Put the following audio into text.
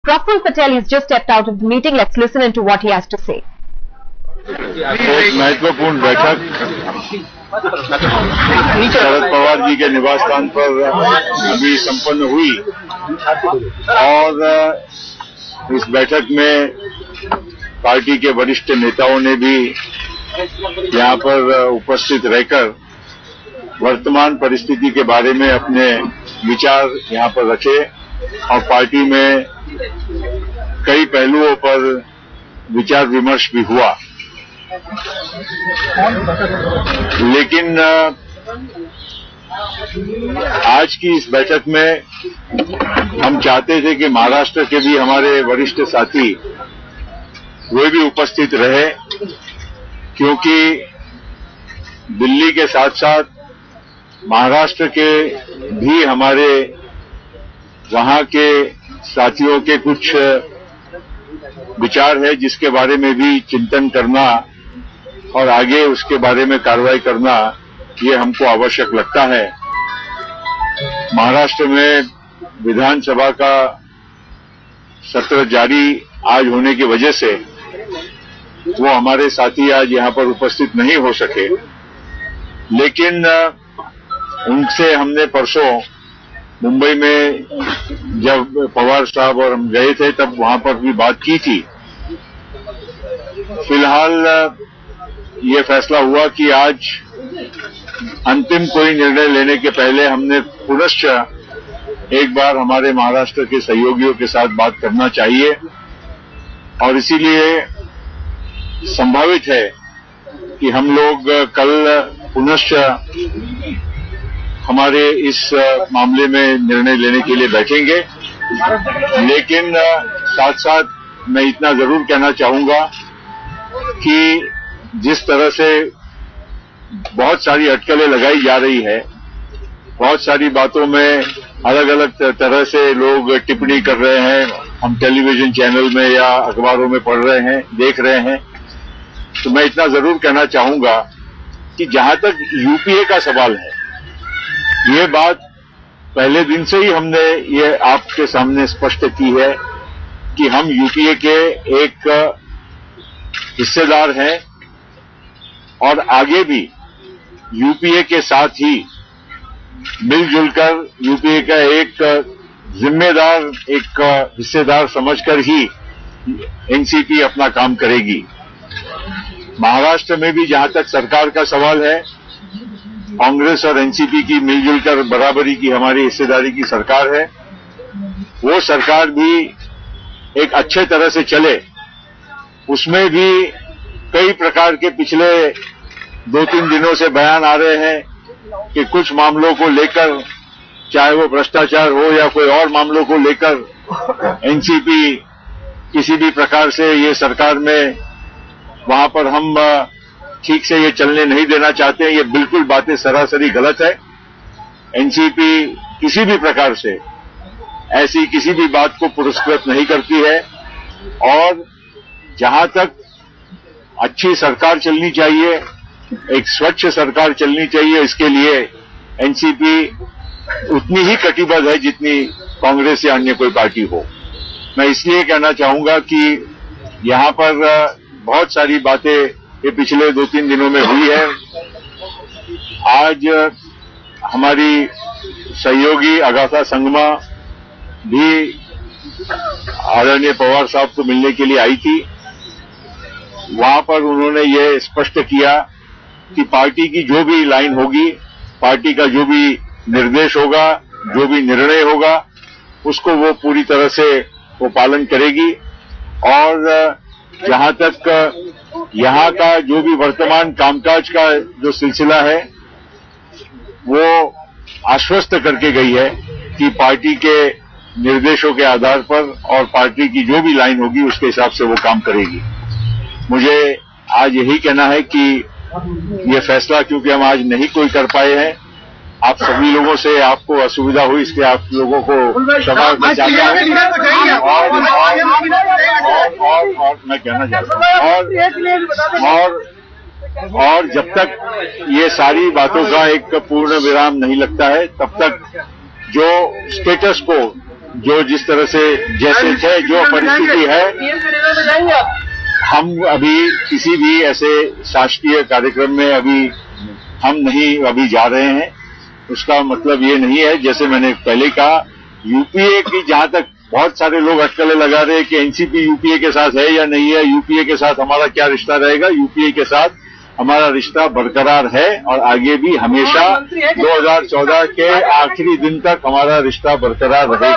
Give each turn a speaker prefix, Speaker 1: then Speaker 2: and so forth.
Speaker 1: Praful Patel has just stepped out of the meeting. Let's listen into what he has to say.
Speaker 2: एक महत्वपूर्ण बैठक शरद पवार जी के निवास स्थान पर अभी संपन्न हुई और इस बैठक में पार्टी के वरिष्ठ नेताओं ने भी यहां पर उपस्थित रहकर वर्तमान परिस्थिति के बारे में अपने विचार यहां पर रखे और पार्टी में कई पहलुओं पर विचार विमर्श भी हुआ। लेकिन आज की इस बैठक में हम चाहते थे कि महाराष्ट्र के भी हमारे वरिष्ठ साथी वे भी उपस्थित रहे, क्योंकि दिल्ली के साथ साथ महाराष्ट्र के भी हमारे वहां के साथियों के कुछ विचार है जिसके बारे में भी चिंतन करना और आगे उसके बारे में कार्रवाई करना ये हमको आवश्यक लगता है। महाराष्ट्र में विधानसभा का सत्र जारी आज होने की वजह से वो हमारे साथी आज यहां पर उपस्थित नहीं हो सके, लेकिन उनसे हमने परसों मुंबई में जब पवार साहब और हम गए थे तब वहां पर भी बात की थी। फिलहाल ये फैसला हुआ कि आज अंतिम कोई निर्णय लेने के पहले हमने पुनश्च एक बार हमारे महाराष्ट्र के सहयोगियों के साथ बात करना चाहिए और इसीलिए संभावित है कि हम लोग कल पुनश्च हमारे इस मामले में निर्णय लेने के लिए बैठेंगे। लेकिन साथ साथ मैं इतना जरूर कहना चाहूंगा कि जिस तरह से बहुत सारी अटकलें लगाई जा रही है, बहुत सारी बातों में अलग अलग तरह से लोग टिप्पणी कर रहे हैं, हम टेलीविजन चैनल में या अखबारों में पढ़ रहे हैं, देख रहे हैं, तो मैं इतना जरूर कहना चाहूंगा कि जहां तक यूपीए का सवाल है, ये बात पहले दिन से ही हमने ये आपके सामने स्पष्ट की है कि हम यूपीए के एक हिस्सेदार हैं और आगे भी यूपीए के साथ ही मिलजुल कर यूपीए का एक जिम्मेदार, एक हिस्सेदार समझकर ही एनसीपी अपना काम करेगी। महाराष्ट्र में भी जहां तक सरकार का सवाल है, कांग्रेस और एनसीपी की मिलजुल कर बराबरी की हमारी हिस्सेदारी की सरकार है, वो सरकार भी एक अच्छे तरह से चले। उसमें भी कई प्रकार के पिछले 2-3 दिनों से बयान आ रहे हैं कि कुछ मामलों को लेकर, चाहे वो भ्रष्टाचार हो या कोई और मामलों को लेकर एनसीपी किसी भी प्रकार से ये सरकार में वहां पर हम ठीक से ये चलने नहीं देना चाहते हैं। ये बिल्कुल बातें सरासरी गलत है। एनसीपी किसी भी प्रकार से ऐसी किसी भी बात को पुरस्कृत नहीं करती है और जहां तक अच्छी सरकार चलनी चाहिए, एक स्वच्छ सरकार चलनी चाहिए, इसके लिए एनसीपी उतनी ही कटिबद्ध है जितनी कांग्रेस या अन्य कोई पार्टी हो। मैं इसलिए कहना चाहूंगा कि यहां पर बहुत सारी बातें ये पिछले 2-3 दिनों में हुई है। आज हमारी सहयोगी अगाथा संगमा भी आदरणीय पवार साहब को मिलने के लिए आई थी। वहां पर उन्होंने ये स्पष्ट किया कि पार्टी की जो भी लाइन होगी, पार्टी का जो भी निर्देश होगा, जो भी निर्णय होगा, उसको वो पूरी तरह से वो पालन करेगी और जहां तक यहां का जो भी वर्तमान कामकाज का जो सिलसिला है, वो आश्वस्त करके गई है कि पार्टी के निर्देशों के आधार पर और पार्टी की जो भी लाइन होगी उसके हिसाब से वो काम करेगी। मुझे आज यही कहना है कि ये फैसला क्योंकि हम आज नहीं कोई कर पाए हैं, आप सभी लोगों से आपको असुविधा हुई, इसलिए आप लोगों को क्षमा मैं चाहता हूं और मैं कहना चाहता हूं और जब तक ये सारी बातों का एक पूर्ण विराम नहीं लगता है, तब तक जो स्टेटस को जो जिस तरह से जैसे थे, जो परिस्थिति है, हम अभी किसी भी ऐसे शासकीय कार्यक्रम में हम नहीं अभी जा रहे हैं। उसका मतलब ये नहीं है, जैसे मैंने पहले कहा, यूपीए की जहां तक बहुत सारे लोग अटकलें लगा रहे हैं कि एनसीपी यूपीए के साथ है या नहीं है, यूपीए के साथ हमारा क्या रिश्ता रहेगा। यूपीए के साथ हमारा रिश्ता बरकरार है और आगे भी हमेशा 2014 के आखिरी दिन तक हमारा रिश्ता बरकरार रहेगा।